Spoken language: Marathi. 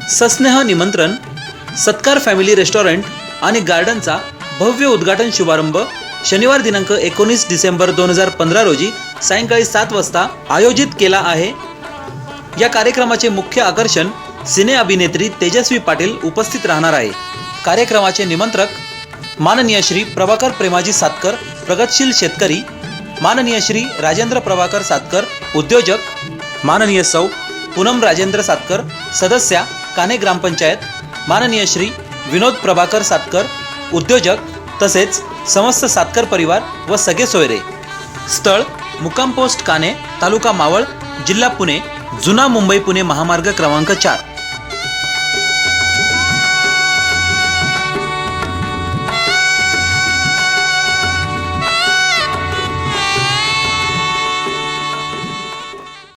सस्नेह निमंत्रण सत्कार फॅमिली रेस्टॉरंट आणि गार्डनचा भव्य उद्घाटन शुभारंभ शनिवार दिनांक 19 डिसेंबर 2015 रोजी सायंकाळी 7 वाजता आयोजित केला आहे। या कार्यक्रमाचे मुख्य आकर्षण सिने अभिनेत्री तेजस्वी पाटील उपस्थित राहणार आहे। कार्यक्रमाचे निमंत्रक माननीय श्री प्रभाकर प्रेमाजी सातकर, प्रगतशील शेतकरी, माननीय श्री राजेंद्र प्रभाकर सातकर, उद्योजक, माननीय सौ पूनम राजेंद्र सातकर, सदस्या काने ग्रामपंचायत, माननीय श्री विनोद प्रभाकर सातकर, उद्योजक, तसेच समस्त सातकर परिवार व सगळे सोयरे। स्थळ मुक्काम पोस्ट काने, तालुका मावळ, जिल्हा पुणे, जुना मुंबई पुणे महामार्ग क्रमांक 4।